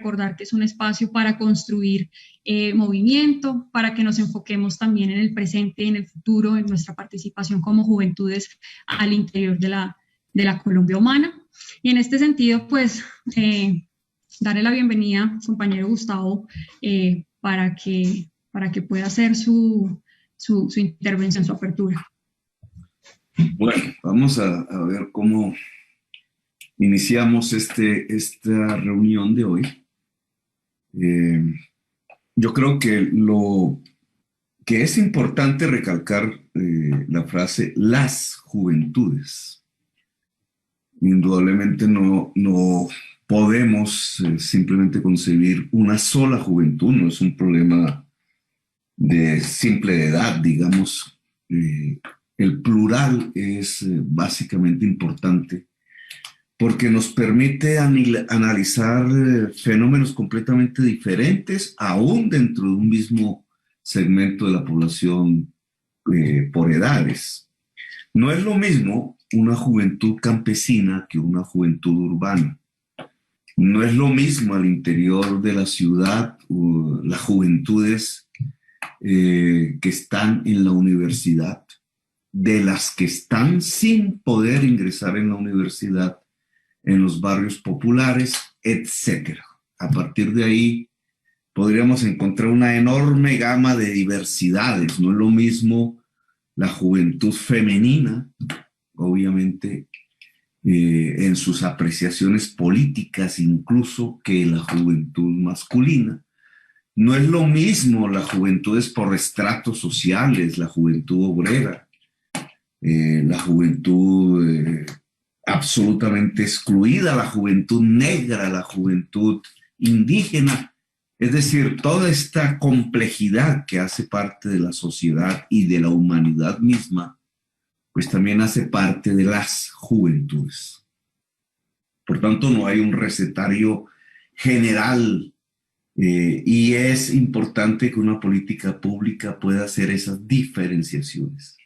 recordar que es un espacio para construir movimiento, para que nos enfoquemos también en el presente y en el futuro, en nuestra participación como juventudes al interior de la Colombia humana. Y en este sentido, pues, darle la bienvenida, compañero Gustavo, para que pueda hacer su intervención, su apertura. Bueno, vamos a ver cómo iniciamos esta reunión de hoy. Yo creo que lo que es importante recalcar la frase las juventudes. Indudablemente no podemos simplemente concebir una sola juventud, no es un problema de simple edad, digamos. El plural es básicamente importante porque nos permite analizar fenómenos completamente diferentes, aún dentro de un mismo segmento de la población por edades. No es lo mismo una juventud campesina que una juventud urbana. No es lo mismo al interior de la ciudad las juventudes que están en la universidad, de las que están sin poder ingresar en la universidad, en los barrios populares, etc. A partir de ahí podríamos encontrar una enorme gama de diversidades. No es lo mismo la juventud femenina, obviamente, en sus apreciaciones políticas incluso, que la juventud masculina. No es lo mismo las juventudes por estratos sociales, la juventud obrera, la juventud absolutamente excluida, la juventud negra, la juventud indígena. Es decir, toda esta complejidad que hace parte de la sociedad y de la humanidad misma, pues también hace parte de las juventudes. Por tanto, no hay un recetario general y es importante que una política pública pueda hacer esas diferenciaciones.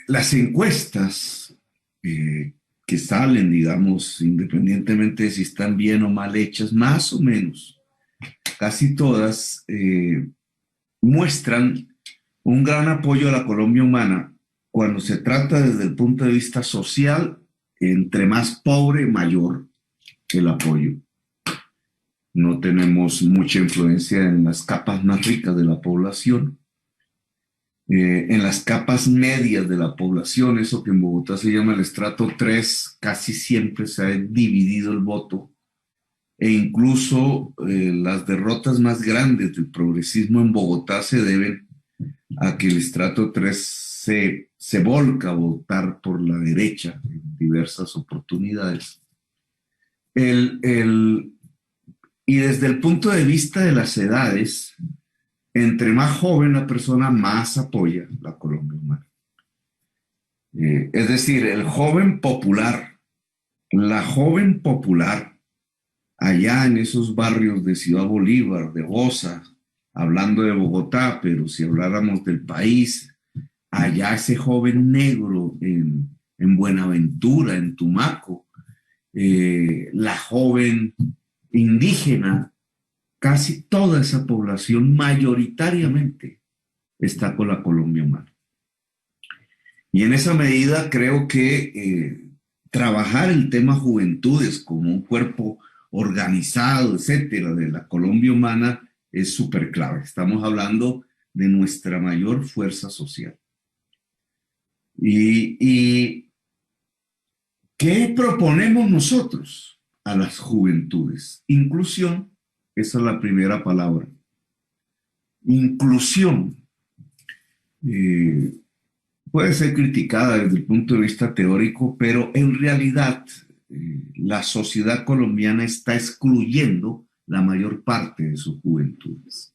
Las encuestas que salen, digamos, independientemente de si están bien o mal hechas, más o menos, casi todas muestran un gran apoyo a la Colombia humana cuando se trata desde el punto de vista social. Entre más pobre, mayor el apoyo. No tenemos mucha influencia en las capas más ricas de la población. En las capas medias de la población, eso que en Bogotá se llama el estrato 3, casi siempre se ha dividido el voto, e incluso las derrotas más grandes del progresismo en Bogotá se deben a que el estrato 3 se volca a votar por la derecha en diversas oportunidades. Y desde el punto de vista de las edades, entre más joven la persona, más apoya la Colombia humana. Es decir, el joven popular, la joven popular, allá en esos barrios de Ciudad Bolívar, de Bosa, hablando de Bogotá, pero si habláramos del país, allá ese joven negro en Buenaventura, en Tumaco, la joven indígena, casi toda esa población mayoritariamente está con la Colombia humana. Y en esa medida creo que trabajar el tema juventudes como un cuerpo organizado, etcétera, de la Colombia humana es súper clave. Estamos hablando de nuestra mayor fuerza social. ¿Y qué proponemos nosotros a las juventudes? Inclusión, esa es la primera palabra. Inclusión puede ser criticada desde el punto de vista teórico, pero en realidad la sociedad colombiana está excluyendo la mayor parte de sus juventudes.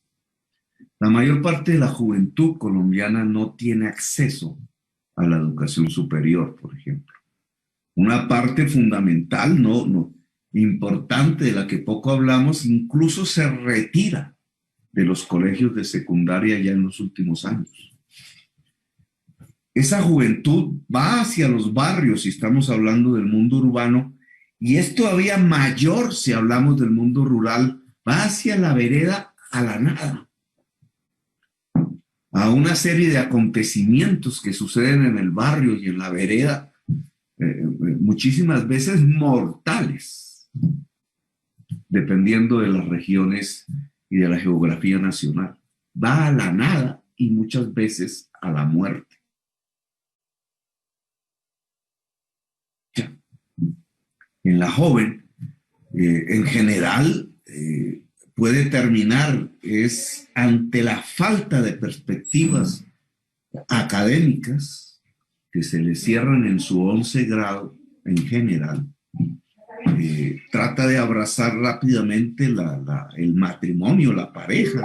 La mayor parte de la juventud colombiana no tiene acceso a la educación superior, por ejemplo. Una parte fundamental, importante, de la que poco hablamos, incluso se retira de los colegios de secundaria ya en los últimos años. Esa juventud va hacia los barrios, si estamos hablando del mundo urbano, y es todavía mayor si hablamos del mundo rural, va hacia la vereda a la nada, a una serie de acontecimientos que suceden en el barrio y en la vereda, muchísimas veces mortales, dependiendo de las regiones y de la geografía nacional. Va a la nada y muchas veces a la muerte. En la joven, en general, puede terminar es ante la falta de perspectivas académicas que se le cierran en su 11 grado en general. Trata de abrazar rápidamente el matrimonio, la pareja,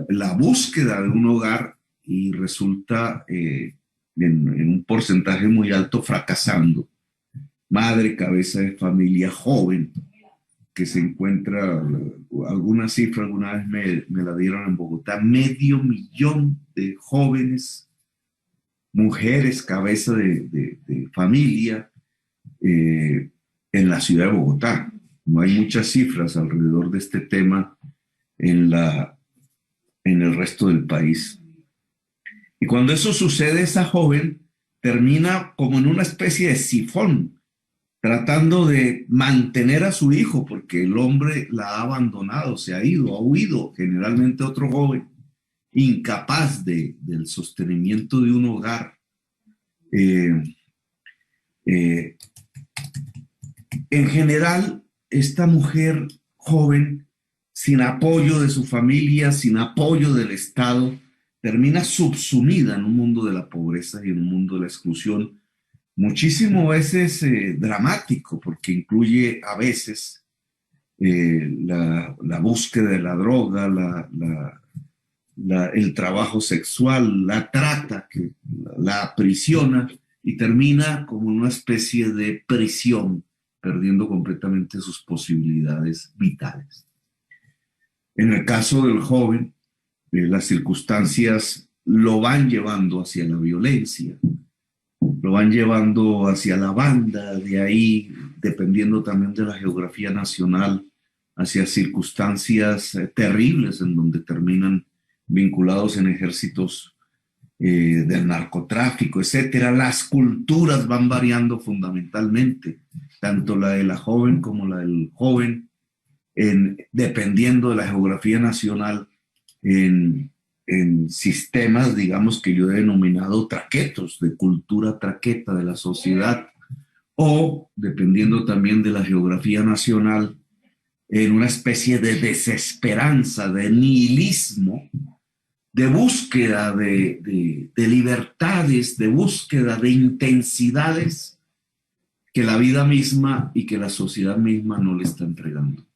la búsqueda de un hogar, y resulta en un porcentaje muy alto fracasando. Madre, cabeza de familia, joven, que se encuentra, alguna cifra alguna vez me la dieron en Bogotá, 500,000 de jóvenes, mujeres, cabeza de familia, en la ciudad de Bogotá. No hay muchas cifras alrededor de este tema en el resto del país. Y cuando eso sucede, esa joven termina como en una especie de sifón, tratando de mantener a su hijo, porque el hombre la ha abandonado, se ha ido, ha huido, generalmente otro joven, incapaz del sostenimiento de un hogar. En general, esta mujer joven, sin apoyo de su familia, sin apoyo del Estado, termina subsumida en un mundo de la pobreza y en un mundo de la exclusión, muchísimo veces dramático, porque incluye a veces la búsqueda de la droga, el trabajo sexual, la trata, que la aprisiona y termina como una especie de prisión, perdiendo completamente sus posibilidades vitales. En el caso del joven, las circunstancias lo van llevando hacia la violencia, lo van llevando hacia la banda, de ahí, dependiendo también de la geografía nacional, hacia circunstancias terribles en donde terminan vinculados en ejércitos del narcotráfico, etcétera. Las culturas van variando fundamentalmente, tanto la de la joven como la del joven, dependiendo de la geografía nacional, en sistemas, digamos, que yo he denominado traquetos, de cultura traqueta de la sociedad, o dependiendo también de la geografía nacional, en una especie de desesperanza, de nihilismo, de búsqueda de libertades, de búsqueda de intensidades que la vida misma y que la sociedad misma no le está entregando.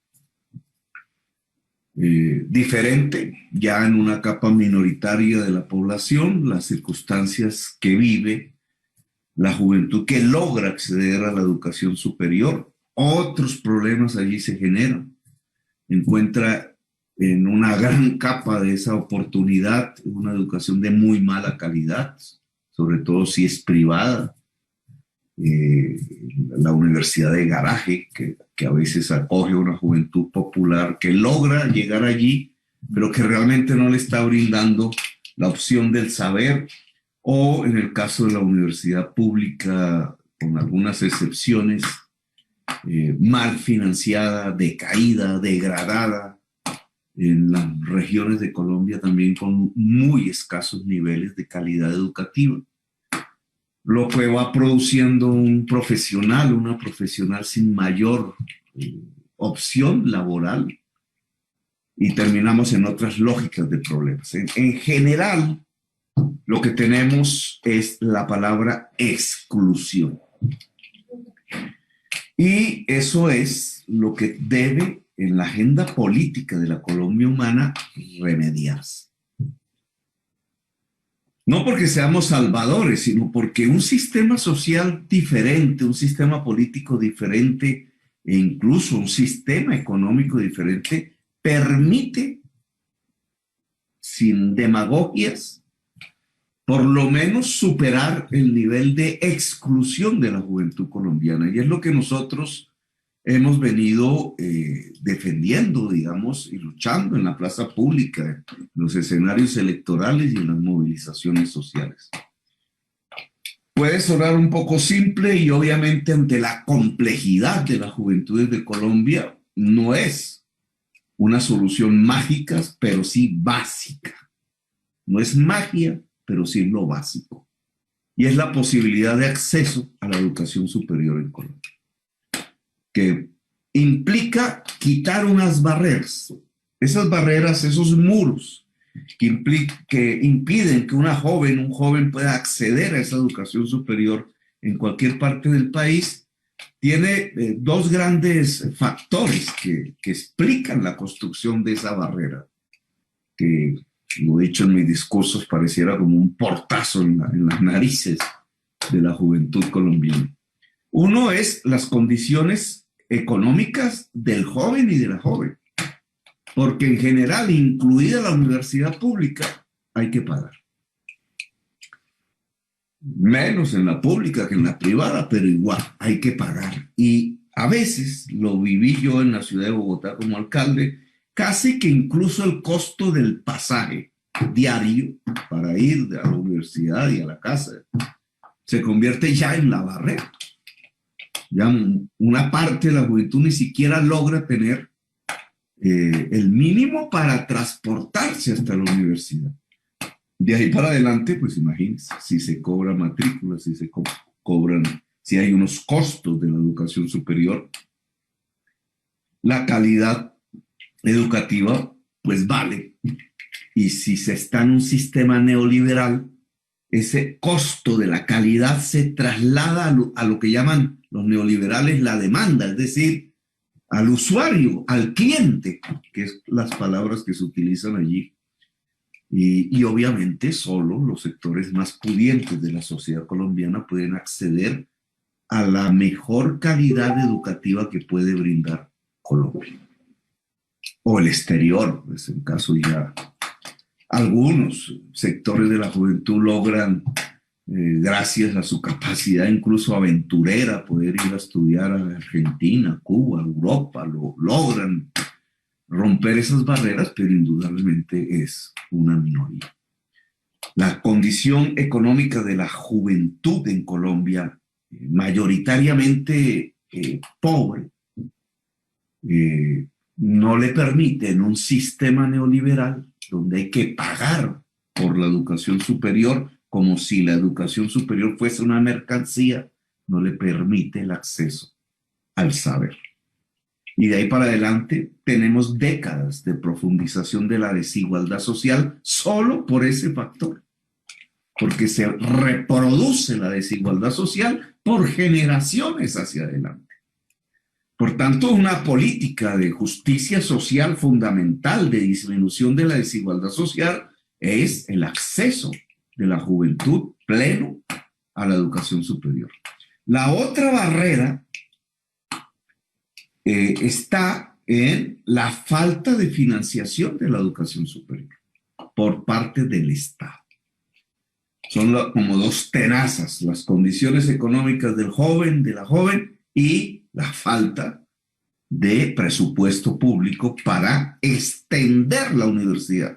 Diferente ya en una capa minoritaria de la población, las circunstancias que vive la juventud que logra acceder a la educación superior. Otros problemas allí se generan. Encuentra en una gran capa de esa oportunidad una educación de muy mala calidad, sobre todo si es privada. La universidad de garaje, que a veces acoge a una juventud popular que logra llegar allí, pero que realmente no le está brindando la opción del saber, o en el caso de la universidad pública, con algunas excepciones, mal financiada, decaída, degradada, en las regiones de Colombia también con muy escasos niveles de calidad educativa. Lo que va produciendo un profesional, una profesional sin mayor opción laboral, y terminamos en otras lógicas de problemas. En general, lo que tenemos es la palabra exclusión. Y eso es lo que debe en la agenda política de la Colombia humana remediarse. No porque seamos salvadores, sino porque un sistema social diferente, un sistema político diferente e incluso un sistema económico diferente permite, sin demagogias, por lo menos superar el nivel de exclusión de la juventud colombiana. Y es lo que nosotros hemos venido defendiendo, digamos, y luchando en la plaza pública, en los escenarios electorales y en las movilizaciones sociales. Puede sonar un poco simple y obviamente ante la complejidad de las juventudes de Colombia no es una solución mágica, pero sí básica. No es magia, pero sí es lo básico. Y es la posibilidad de acceso a la educación superior en Colombia, que implica quitar unas barreras. Esas barreras, esos muros que impiden que un joven pueda acceder a esa educación superior en cualquier parte del país, tiene dos grandes factores que explican la construcción de esa barrera, que, lo he dicho en mis discursos, pareciera como un portazo en las narices de la juventud colombiana. Uno es las condiciones económicas del joven y de la joven, porque en general, incluida la universidad pública, hay que pagar. Menos en la pública que en la privada, pero igual hay que pagar. Y a veces, lo viví yo en la ciudad de Bogotá como alcalde, casi que incluso el costo del pasaje diario para ir a la universidad y a la casa se convierte ya en la barrera. Ya una parte de la juventud ni siquiera logra tener el mínimo para transportarse hasta la universidad. De ahí para adelante, pues imagínense, si se cobra matrícula, si se cobran, si hay unos costos de la educación superior, la calidad educativa pues vale. Y si se está en un sistema neoliberal, ese costo de la calidad se traslada a lo que llaman los neoliberales la demanda, es decir, al usuario, al cliente, que es las palabras que se utilizan allí. Y obviamente solo los sectores más pudientes de la sociedad colombiana pueden acceder a la mejor calidad educativa que puede brindar Colombia. O el exterior, pues en caso ya algunos sectores de la juventud logran, gracias a su capacidad incluso aventurera, poder ir a estudiar a Argentina, Cuba, Europa, lo logran romper esas barreras, pero indudablemente es una minoría. La condición económica de la juventud en Colombia, mayoritariamente pobre, no le permite en un sistema neoliberal donde hay que pagar por la educación superior, como si la educación superior fuese una mercancía, no le permite el acceso al saber. Y de ahí para adelante tenemos décadas de profundización de la desigualdad social solo por ese factor, porque se reproduce la desigualdad social por generaciones hacia adelante. Por tanto, una política de justicia social fundamental de disminución de la desigualdad social es el acceso de la juventud pleno a la educación superior. La otra barrera está en la falta de financiación de la educación superior por parte del Estado. Son como dos tenazas, las condiciones económicas del joven, de la joven, y la falta de presupuesto público para extender la universidad.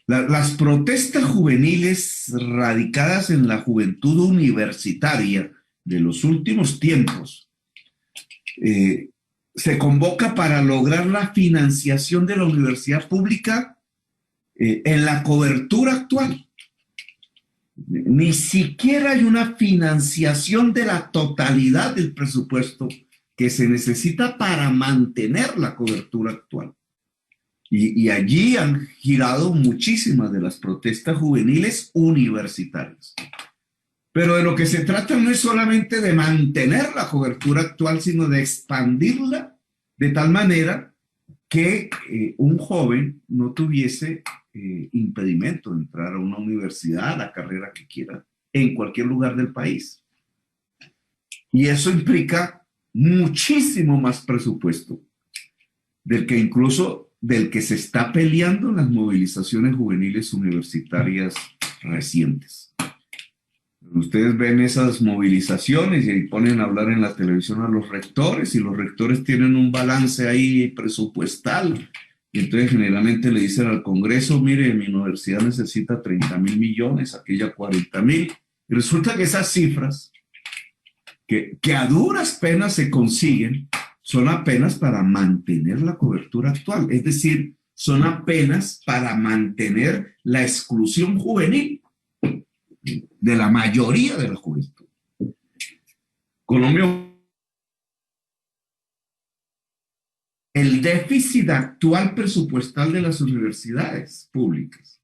Las protestas juveniles radicadas en la juventud universitaria de los últimos tiempos se convoca para lograr la financiación de la universidad pública en la cobertura actual. Ni siquiera hay una financiación de la totalidad del presupuesto que se necesita para mantener la cobertura actual. Y allí han girado muchísimas de las protestas juveniles universitarias. Pero de lo que se trata no es solamente de mantener la cobertura actual, sino de expandirla de tal manera que un joven no tuviese impedimento de entrar a una universidad, a la carrera que quiera, en cualquier lugar del país. Y eso implica muchísimo más presupuesto del que se está peleando en las movilizaciones juveniles universitarias recientes. Ustedes ven esas movilizaciones y ponen a hablar en la televisión a los rectores y los rectores tienen un balance ahí presupuestal. Y entonces generalmente le dicen al Congreso, mire, mi universidad necesita 30.000 millones, aquella 40.000. Y resulta que esas cifras que a duras penas se consiguen son apenas para mantener la cobertura actual. Es decir, son apenas para mantener la exclusión juvenil de la mayoría de la juventud. Colombia, el déficit actual presupuestal de las universidades públicas,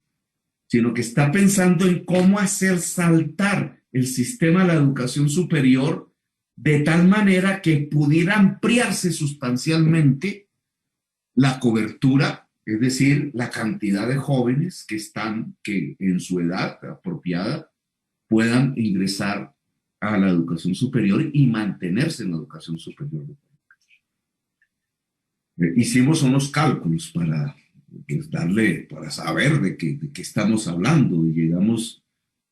sino que está pensando en cómo hacer saltar el sistema de la educación superior de tal manera que pudiera ampliarse sustancialmente la cobertura, es decir, la cantidad de jóvenes que en su edad apropiada puedan ingresar a la educación superior y mantenerse en la educación superior. Hicimos unos cálculos para saber de qué estamos hablando y llegamos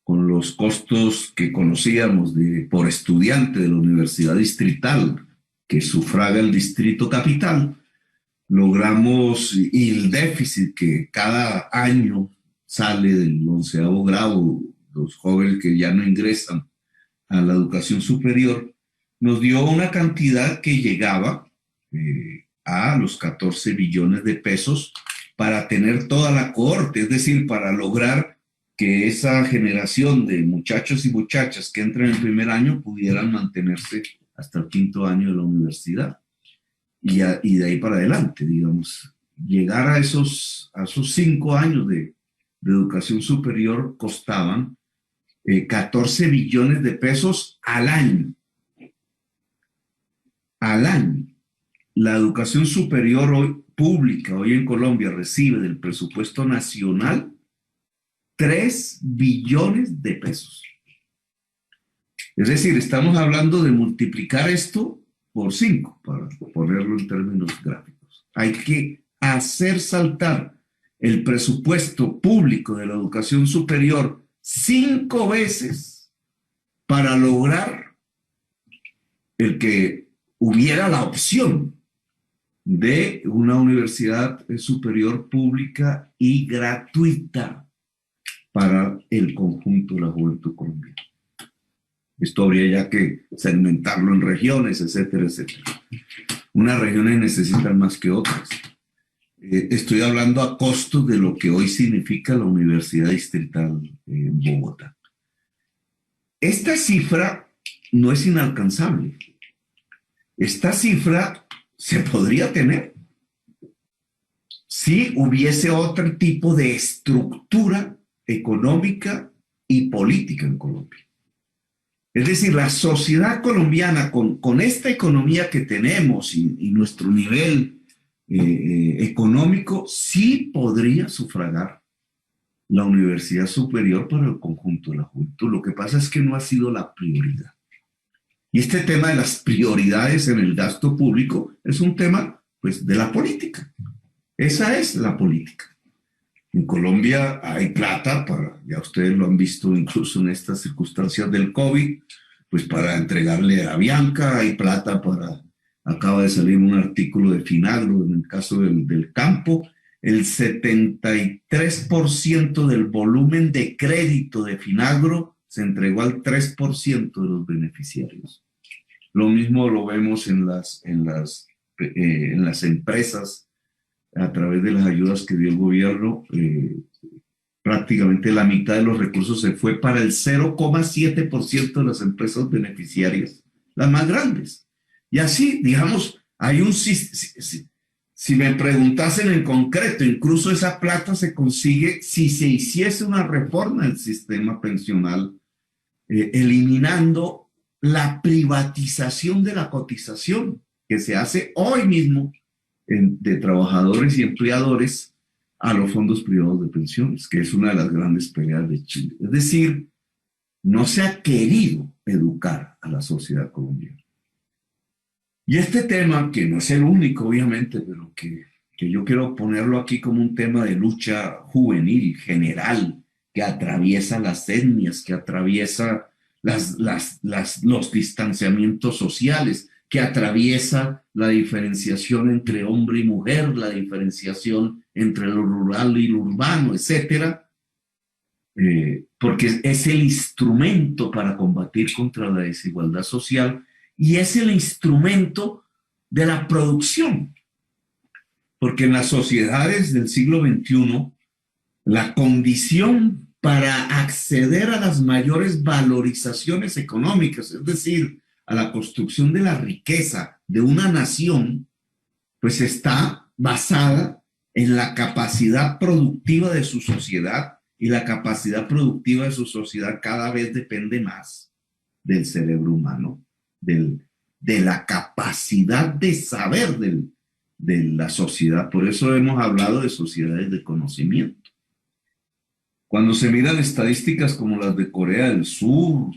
con los costos que conocíamos por estudiante de la Universidad Distrital que sufraga el Distrito Capital, logramos, y el déficit que cada año sale del 11º grado, los jóvenes que ya no ingresan a la educación superior, nos dio una cantidad que llegaba a los 14 billones de pesos para tener toda la cohorte, es decir, para lograr que esa generación de muchachos y muchachas que entran en el primer año pudieran mantenerse hasta el 5º año de la universidad. Y de ahí para adelante, digamos, llegar a esos 5 años de educación superior costaban 14 billones de pesos al año. Al año. La educación superior pública hoy en Colombia recibe del presupuesto nacional 3 billones de pesos. Es decir, estamos hablando de multiplicar esto por 5, para ponerlo en términos gráficos. Hay que hacer saltar el presupuesto público de la educación superior 5 veces para lograr el que hubiera la opción de una universidad superior pública y gratuita para el conjunto de la juventud colombiana. Esto habría ya que segmentarlo en regiones, etcétera, etcétera. Unas regiones necesitan más que otras. Estoy hablando a costos de lo que hoy significa la Universidad Distrital en Bogotá. Esta cifra no es inalcanzable. Esta cifra se podría tener si hubiese otro tipo de estructura económica y política en Colombia. Es decir, la sociedad colombiana con esta economía que tenemos y nuestro nivel económico sí podría sufragar la universidad superior para el conjunto de la juventud. Lo que pasa es que no ha sido la prioridad. Y este tema de las prioridades en el gasto público es un tema, pues, de la política. Esa es la política. En Colombia hay plata ya ustedes lo han visto incluso en estas circunstancias del COVID, pues para entregarle a Bianca, hay plata acaba de salir un artículo de Finagro en el caso del campo, el 73% del volumen de crédito de Finagro se entregó al 3% de los beneficiarios. Lo mismo lo vemos en las empresas a través de las ayudas que dio el gobierno. Prácticamente la mitad de los recursos se fue para el 0,7% de las empresas beneficiarias, las más grandes. Y así, digamos, hay si me preguntasen en concreto, incluso esa plata se consigue si se hiciese una reforma del sistema pensional, eliminando la privatización de la cotización que se hace hoy mismo de trabajadores y empleadores a los fondos privados de pensiones, que es una de las grandes peleas de Chile. Es decir, no se ha querido educar a la sociedad colombiana. Y este tema, que no es el único, obviamente, pero que yo quiero ponerlo aquí como un tema de lucha juvenil, general, que atraviesa las etnias, que atraviesa los distanciamientos sociales, que atraviesa la diferenciación entre hombre y mujer, la diferenciación entre lo rural y lo urbano, etcétera, porque es el instrumento para combatir contra la desigualdad social y es el instrumento de la producción, porque en las sociedades del siglo XXI, la condición para acceder a las mayores valorizaciones económicas, es decir, a la construcción de la riqueza de una nación, pues está basada en la capacidad productiva de su sociedad, y la capacidad productiva de su sociedad cada vez depende más del cerebro humano, de la capacidad de saber de la sociedad. Por eso hemos hablado de sociedades de conocimiento. Cuando se miran estadísticas como las de Corea del Sur,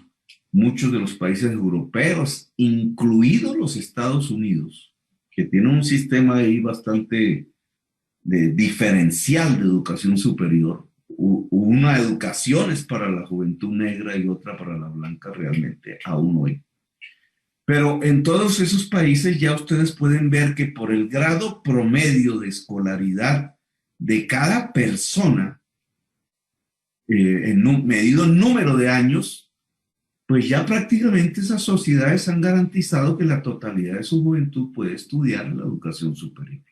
muchos de los países europeos, incluidos los Estados Unidos, que tienen un sistema ahí bastante diferencial de educación superior, una educación es para la juventud negra y otra para la blanca realmente, aún hoy. Pero en todos esos países ya ustedes pueden ver que por el grado promedio de escolaridad de cada persona, medido en número de años, pues ya prácticamente esas sociedades han garantizado que la totalidad de su juventud puede estudiar la educación superior.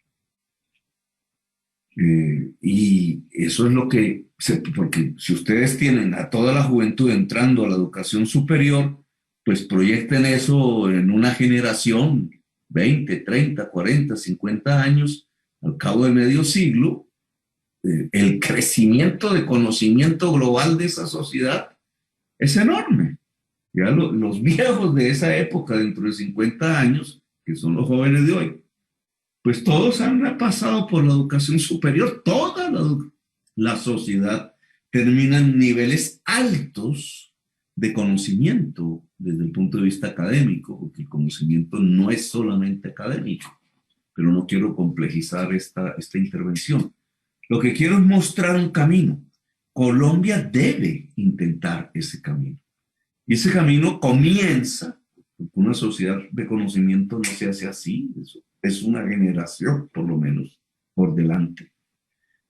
Y eso es lo que, porque si ustedes tienen a toda la juventud entrando a la educación superior, pues proyecten eso en una generación, 20, 30, 40, 50 años, al cabo de medio siglo, el crecimiento de conocimiento global de esa sociedad es enorme. Ya los viejos de esa época, dentro de 50 años, que son los jóvenes de hoy, pues todos han pasado por la educación superior, toda la sociedad termina en niveles altos de conocimiento desde el punto de vista académico, porque el conocimiento no es solamente académico, pero no quiero complejizar esta intervención. Lo que quiero es mostrar un camino. Colombia debe intentar ese camino. Y ese camino comienza, porque una sociedad de conocimiento no se hace así, es una generación por lo menos por delante.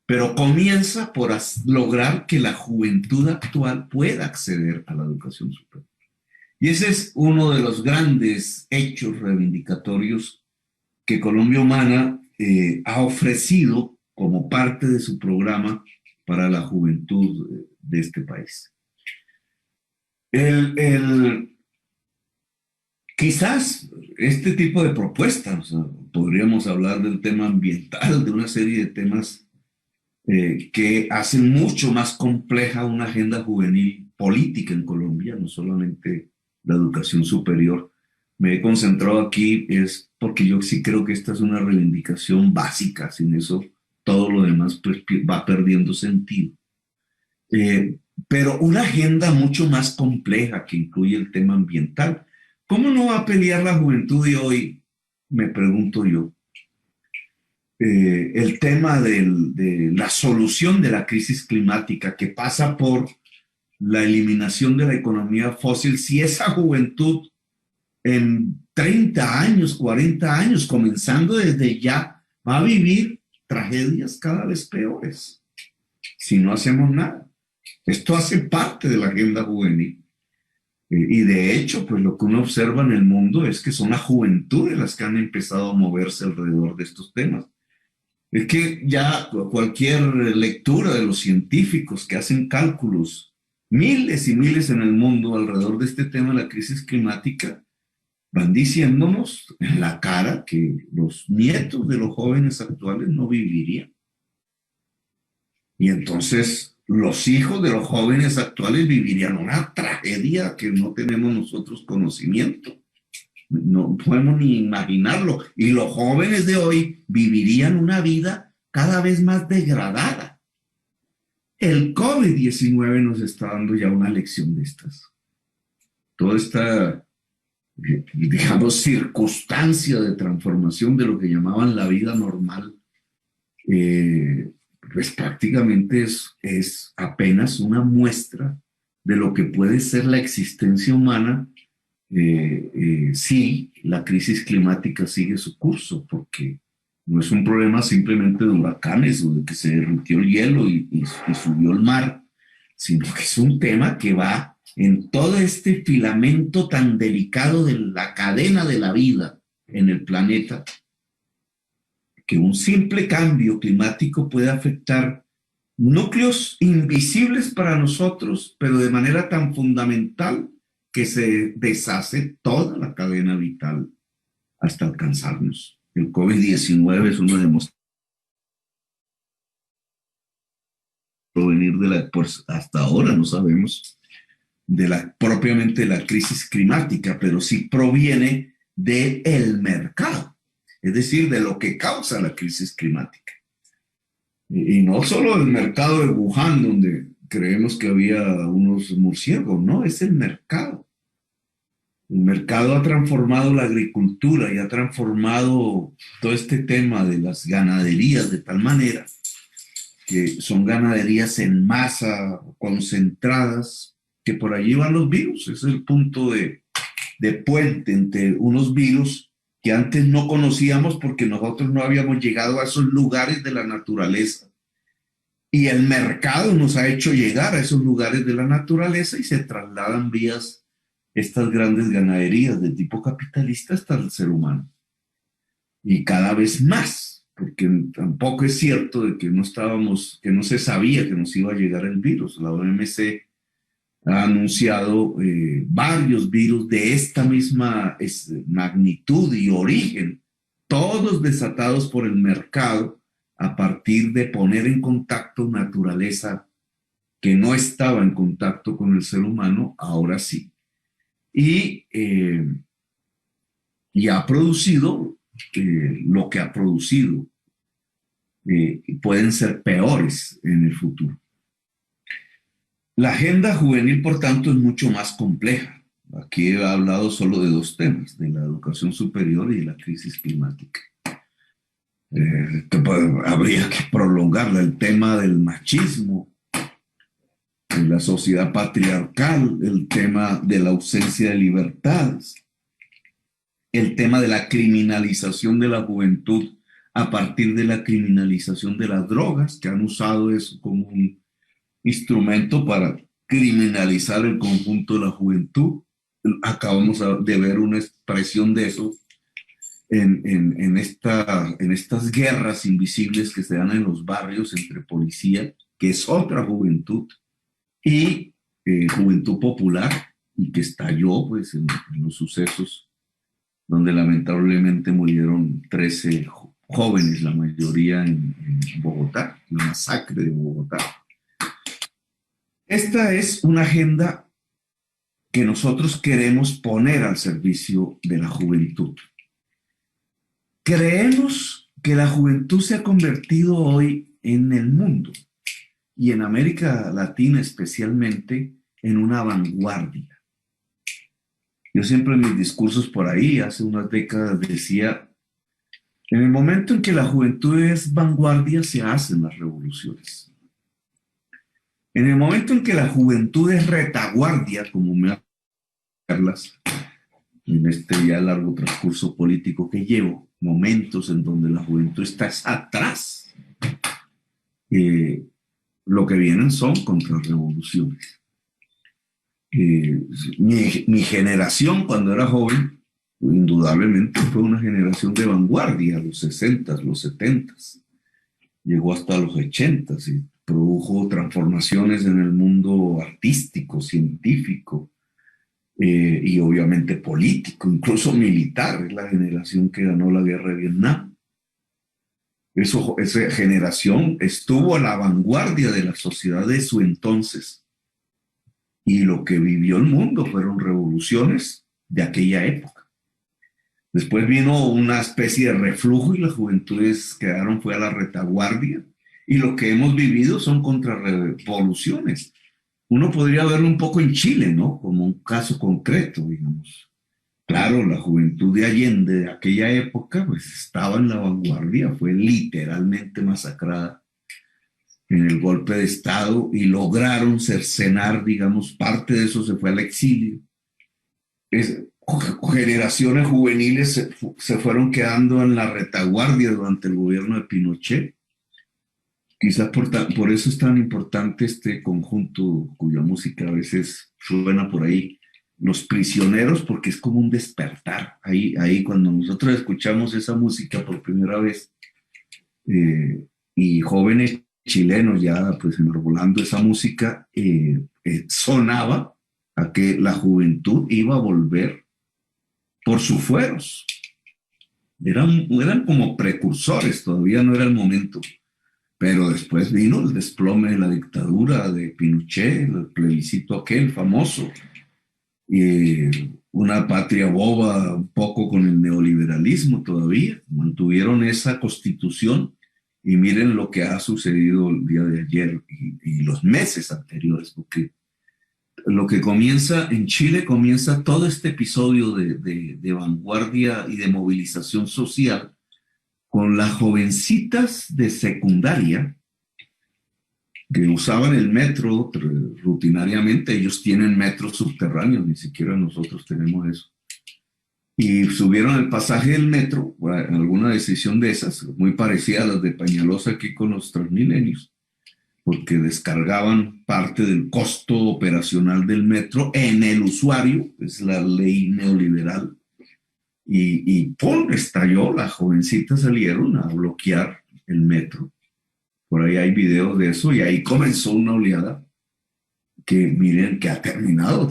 Pero comienza por lograr que la juventud actual pueda acceder a la educación superior. Y ese es uno de los grandes hechos reivindicatorios que Colombia Humana ha ofrecido como parte de su programa para la juventud de este país. Quizás este tipo de propuestas, o sea, podríamos hablar del tema ambiental, de una serie de temas que hacen mucho más compleja una agenda juvenil política en Colombia, no solamente la educación superior. Me he concentrado aquí es porque yo sí creo que esta es una reivindicación básica, sin eso todo lo demás pues, va perdiendo sentido. Pero una agenda mucho más compleja que incluye el tema ambiental. ¿Cómo no va a pelear la juventud de hoy? Me pregunto yo. El tema de la solución de la crisis climática que pasa por la eliminación de la economía fósil, si esa juventud en 30 años, 40 años, comenzando desde ya, va a vivir tragedias cada vez peores si no hacemos nada. Esto hace parte de la agenda juvenil. Y de hecho, pues lo que uno observa en el mundo es que son las juventudes las que han empezado a moverse alrededor de estos temas. Es que ya cualquier lectura de los científicos que hacen cálculos, miles y miles en el mundo alrededor de este tema de la crisis climática, van diciéndonos en la cara que los nietos de los jóvenes actuales no vivirían. Y entonces los hijos de los jóvenes actuales vivirían una tragedia que no tenemos nosotros conocimiento. No podemos ni imaginarlo. Y los jóvenes de hoy vivirían una vida cada vez más degradada. El COVID-19 nos está dando ya una lección de estas. Toda esta, digamos, circunstancia de transformación de lo que llamaban la vida normal, pues prácticamente es apenas una muestra de lo que puede ser la existencia humana si la crisis climática sigue su curso, porque no es un problema simplemente de huracanes o de que se derritió el hielo y subió el mar, sino que es un tema que va en todo este filamento tan delicado de la cadena de la vida en el planeta, que un simple cambio climático puede afectar núcleos invisibles para nosotros, pero de manera tan fundamental que se deshace toda la cadena vital hasta alcanzarnos. El COVID-19 es una demostración provenir de la, pues hasta ahora no sabemos de la propiamente de la crisis climática, pero sí proviene del mercado, es decir, de lo que causa la crisis climática. Y no solo el mercado de Wuhan, donde creemos que había unos murciélagos, no, es el mercado. El mercado ha transformado la agricultura y ha transformado todo este tema de las ganaderías de tal manera que son ganaderías en masa, concentradas, que por allí van los virus. Es el punto de puente entre unos virus que antes no conocíamos porque nosotros no habíamos llegado a esos lugares de la naturaleza. Y el mercado nos ha hecho llegar a esos lugares de la naturaleza y se trasladan vías estas grandes ganaderías de tipo capitalista hasta el ser humano. Y cada vez más, porque tampoco es cierto de que no estábamos, que no se sabía que nos iba a llegar el virus. La OMC ha anunciado varios virus de esta misma magnitud y origen, todos desatados por el mercado a partir de poner en contacto naturaleza que no estaba en contacto con el ser humano, ahora sí. Y ha producido lo que ha producido. Pueden ser peores en el futuro. La agenda juvenil, por tanto, es mucho más compleja. Aquí he hablado solo de dos temas, de la educación superior y de la crisis climática. Habría que prolongarla, el tema del machismo, de la sociedad patriarcal, el tema de la ausencia de libertades, el tema de la criminalización de la juventud a partir de la criminalización de las drogas, que han usado eso como un instrumento para criminalizar el conjunto de la juventud. Acabamos de ver una expresión de eso en estas guerras invisibles que se dan en los barrios entre policía, que es otra juventud, y juventud popular, y que estalló pues, en los sucesos donde lamentablemente murieron 13 jóvenes, la mayoría en Bogotá, la masacre de Bogotá. Esta es una agenda que nosotros queremos poner al servicio de la juventud. Creemos que la juventud se ha convertido hoy en el mundo y en América Latina especialmente en una vanguardia. Yo siempre en mis discursos por ahí, hace unas décadas, decía, en el momento en que la juventud es vanguardia se hacen las revoluciones. En el momento en que la juventud es retaguardia, como me hace Carlas, en este ya largo transcurso político que llevo, momentos en donde la juventud está atrás, lo que vienen son contrarrevoluciones. Mi generación cuando era joven, indudablemente fue una generación de vanguardia, los 60s, los 70s, llegó hasta los 80s y produjo transformaciones en el mundo artístico, científico y obviamente político, incluso militar. Es la generación que ganó la guerra de Vietnam. Esa generación estuvo a la vanguardia de la sociedad de su entonces. Y lo que vivió el mundo fueron revoluciones de aquella época. Después vino una especie de reflujo y las juventudes quedaron, fue a la retaguardia. Y lo que hemos vivido son contrarrevoluciones. Uno podría verlo un poco en Chile, ¿no? Como un caso concreto, digamos. Claro, la juventud de Allende de aquella época, pues estaba en la vanguardia, fue literalmente masacrada en el golpe de Estado y lograron cercenar, digamos, parte de eso se fue al exilio. Generaciones juveniles se fueron quedando en la retaguardia durante el gobierno de Pinochet. Quizás por eso es tan importante este conjunto cuya música a veces suena por ahí, Los Prisioneros, porque es como un despertar. Ahí cuando nosotros escuchamos esa música por primera vez, y jóvenes chilenos ya pues enarbolando esa música, sonaba a que la juventud iba a volver por sus fueros. Eran como precursores, todavía no era el momento. Pero después vino el desplome de la dictadura de Pinochet, el plebiscito aquel famoso, y una patria boba un poco con el neoliberalismo todavía. Mantuvieron esa constitución y miren lo que ha sucedido el día de ayer y los meses anteriores, porque lo que comienza en Chile, comienza todo este episodio de vanguardia y de movilización social con las jovencitas de secundaria que usaban el metro rutinariamente. Ellos tienen metros subterráneos, ni siquiera nosotros tenemos eso. Y subieron el pasaje del metro, alguna decisión de esas, muy parecida a las de Peñalosa aquí con los Transmilenios, porque descargaban parte del costo operacional del metro en el usuario, es la ley neoliberal. Y ¡pum!, estalló, las jovencitas salieron a bloquear el metro. Por ahí hay videos de eso y ahí comenzó una oleada que miren que terminó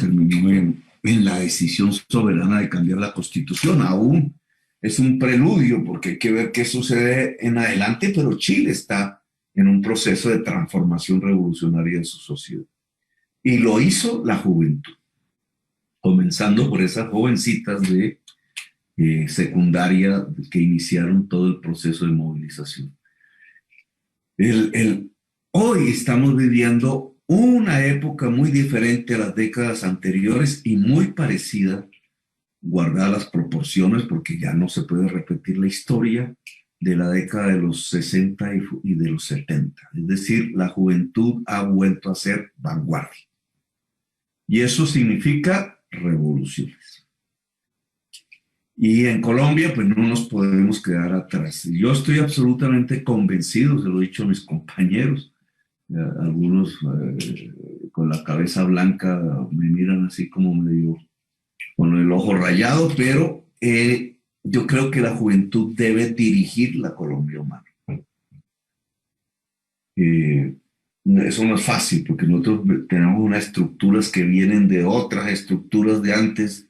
en la decisión soberana de cambiar la constitución. Aún es un preludio porque hay que ver qué sucede en adelante, pero Chile está en un proceso de transformación revolucionaria de su sociedad. Y lo hizo la juventud, comenzando por esas jovencitas de secundaria que iniciaron todo el proceso de movilización. Hoy estamos viviendo una época muy diferente a las décadas anteriores y muy parecida, guardadas las proporciones, porque ya no se puede repetir la historia de la década de los 60 y de los 70. Es decir, la juventud ha vuelto a ser vanguardia. Y eso significa revoluciones. Y en Colombia, pues no nos podemos quedar atrás. Yo estoy absolutamente convencido, se lo he dicho a mis compañeros, algunos con la cabeza blanca me miran así como medio con el ojo rayado, pero yo creo que la juventud debe dirigir la Colombia humana. Eso no es fácil, porque nosotros tenemos unas estructuras que vienen de otras estructuras de antes,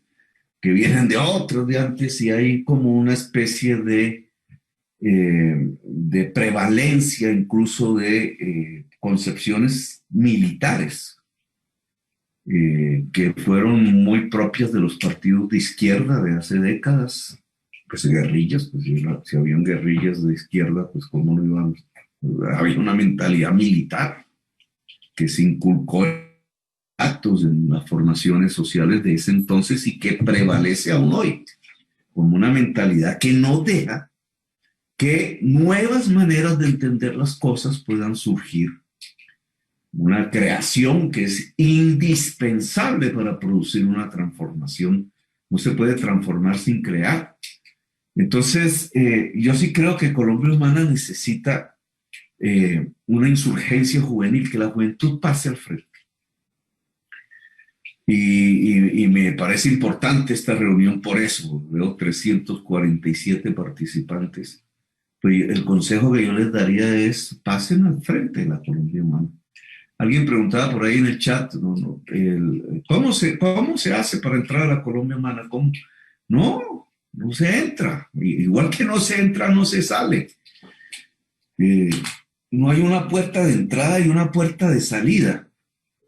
que vienen de otros de antes, y hay como una especie de prevalencia incluso de concepciones militares que fueron muy propias de los partidos de izquierda de hace décadas. Pues guerrillas, pues si habían guerrillas de izquierda, pues cómo no iban. Había una mentalidad militar que se inculcó actos en las formaciones sociales de ese entonces y que prevalece aún hoy, como una mentalidad que no deja que nuevas maneras de entender las cosas puedan surgir. Una creación que es indispensable para producir una transformación. No se puede transformar sin crear. Entonces, yo sí creo que Colombia Humana necesita una insurgencia juvenil, que la juventud pase al frente. Y me parece importante esta reunión por eso. Veo 347 participantes. Pues el consejo que yo les daría es pasen al frente de la Colombia Humana. Alguien preguntaba por ahí en el chat, ¿cómo se hace para entrar a la Colombia Humana? ¿Cómo? No se entra. Igual que no se entra, no se sale. No hay una puerta de entrada y una puerta de salida.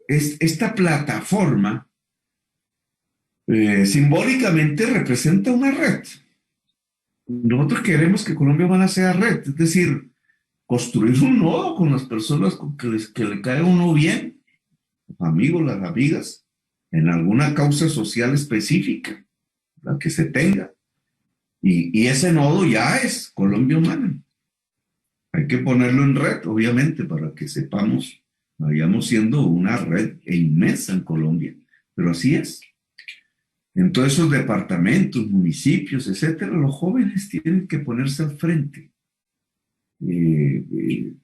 Esta plataforma simbólicamente representa una red. Nosotros queremos que Colombia Humana sea red, es decir, construir un nodo con las personas que le cae a uno bien, los amigos, las amigas, en alguna causa social específica, la que se tenga. Y ese nodo ya es Colombia Humana. Hay que ponerlo en red, obviamente, para que sepamos, vayamos siendo una red inmensa en Colombia, pero así es. En todos esos departamentos, municipios, etcétera, los jóvenes tienen que ponerse al frente. Eh, eh,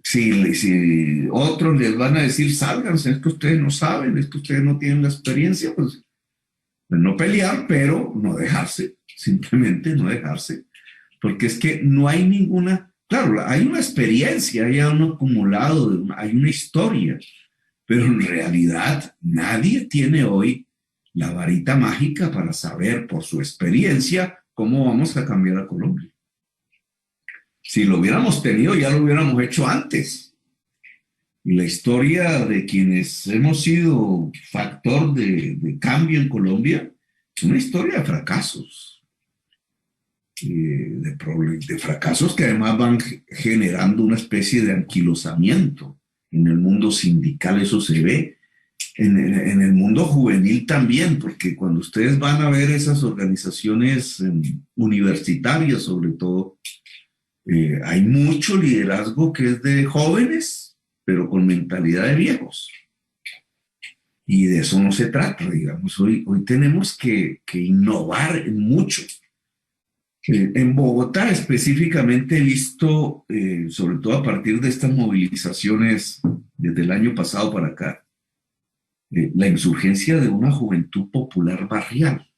si otros les van a decir, sálganse, es que ustedes no saben, es que ustedes no tienen la experiencia, pues no pelear, pero no dejarse, simplemente no dejarse. Porque es que no hay ninguna, claro, hay una experiencia, hay un acumulado, hay una historia, pero en realidad nadie tiene hoy la varita mágica para saber por su experiencia cómo vamos a cambiar a Colombia. Si lo hubiéramos tenido, ya lo hubiéramos hecho antes. Y la historia de quienes hemos sido factor de cambio en Colombia es una historia de fracasos. De fracasos que además van generando una especie de anquilosamiento. En el mundo sindical eso se ve, en el mundo juvenil también, porque cuando ustedes van a ver esas organizaciones universitarias sobre todo, hay mucho liderazgo que es de jóvenes, pero con mentalidad de viejos. Y de eso no se trata, digamos. Hoy tenemos que innovar en mucho. En Bogotá específicamente he visto, sobre todo a partir de estas movilizaciones desde el año pasado para acá, la insurgencia de una juventud popular barrial.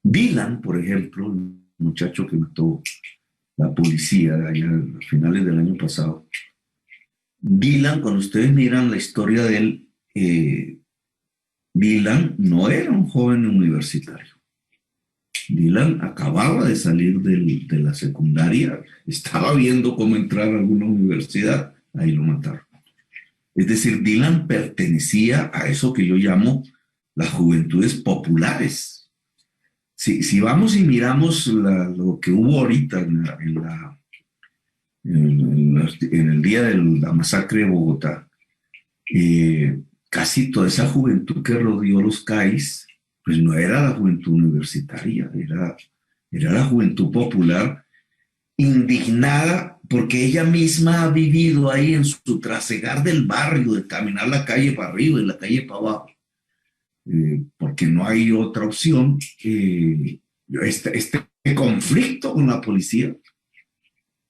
Dylan, por ejemplo, el muchacho que mató la policía allá a finales del año pasado. Dylan, cuando ustedes miran la historia de él, Dylan no era un joven universitario. Dylan acababa de salir de la secundaria, estaba viendo cómo entrar a alguna universidad, ahí lo mataron. Es decir, Dylan pertenecía a eso que yo llamo las juventudes populares. Si vamos y miramos lo que hubo ahorita en el día de la masacre de Bogotá, casi toda esa juventud que rodeó los CAIs, pues no era la juventud universitaria, era la juventud popular indignada porque ella misma ha vivido ahí en su trasegar del barrio, de caminar la calle para arriba y la calle para abajo, porque no hay otra opción. Este conflicto con la policía,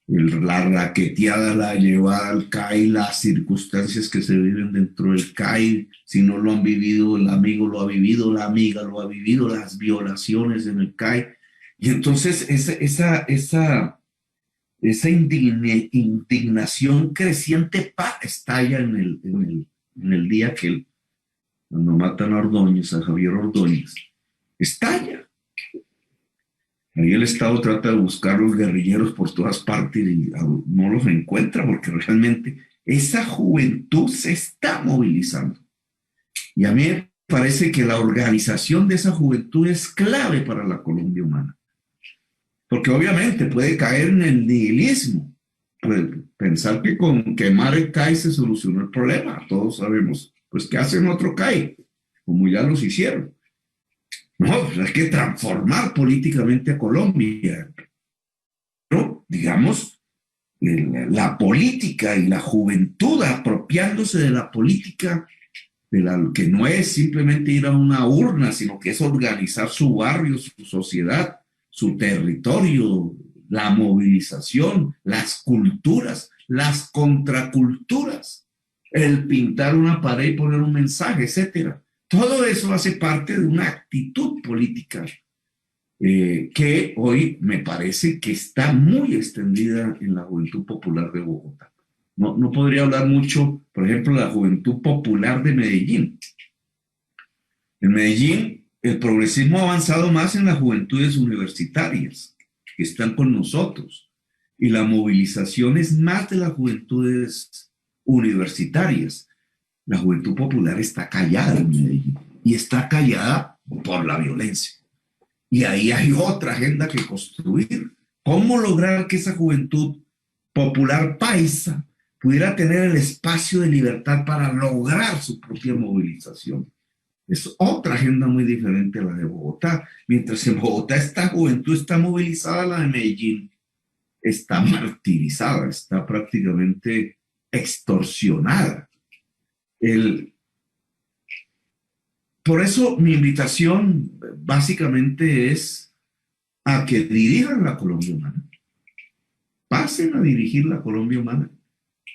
la raqueteada, la llevada al CAI, las circunstancias que se viven dentro del CAI, si no lo han vivido, el amigo lo ha vivido, la amiga lo ha vivido, las violaciones en el CAI. Y entonces esa indignación creciente estalla en el día cuando matan a Ordóñez, a Javier Ordóñez, estalla. Ahí el Estado trata de buscar los guerrilleros por todas partes y no los encuentra porque realmente esa juventud se está movilizando. Y a mí me parece que la organización de esa juventud es clave para la Colombia humana. Porque obviamente puede caer en el nihilismo, puede pensar que con quemar el CAI se solucionó el problema. Todos sabemos, pues que hacen otro CAI, como ya los hicieron. No, pues hay que transformar políticamente a Colombia. Pero, digamos, la política y la juventud apropiándose de la política, que no es simplemente ir a una urna, sino que es organizar su barrio, su sociedad, su territorio, la movilización, las culturas, las contraculturas, el pintar una pared y poner un mensaje, etcétera. Todo eso hace parte de una actitud política que hoy me parece que está muy extendida en la juventud popular de Bogotá. No podría hablar mucho, por ejemplo, de la juventud popular de Medellín. En Medellín, el progresismo ha avanzado más en las juventudes universitarias, que están con nosotros, y la movilización es más de las juventudes universitarias. La juventud popular está callada en Medellín, y está callada por la violencia. Y ahí hay otra agenda que construir. ¿Cómo lograr que esa juventud popular paisa pudiera tener el espacio de libertad para lograr su propia movilización? Es otra agenda muy diferente a la de Bogotá. Mientras en Bogotá esta juventud está movilizada, la de Medellín está martirizada, está prácticamente extorsionada. Por eso mi invitación básicamente es a que dirijan la Colombia Humana. Pasen a dirigir la Colombia Humana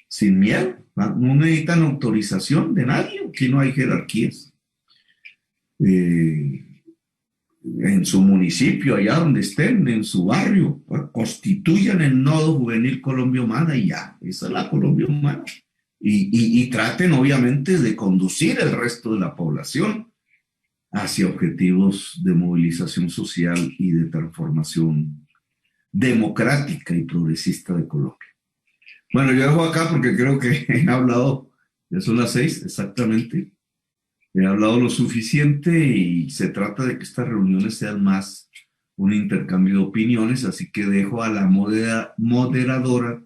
sin miedo. No necesitan autorización de nadie, aquí no hay jerarquías. En su municipio, allá donde estén, en su barrio, constituyan el nodo juvenil Colombia Humana y ya, esa es la Colombia Humana. Y traten obviamente de conducir el resto de la población hacia objetivos de movilización social y de transformación democrática y progresista de Colombia. Bueno, yo dejo acá porque creo que he hablado, ya son las 6 exactamente, he hablado lo suficiente y se trata de que estas reuniones sean más un intercambio de opiniones, así que dejo a la moderadora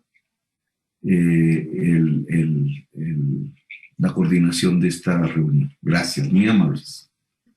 la coordinación de esta reunión. Gracias, muy amables.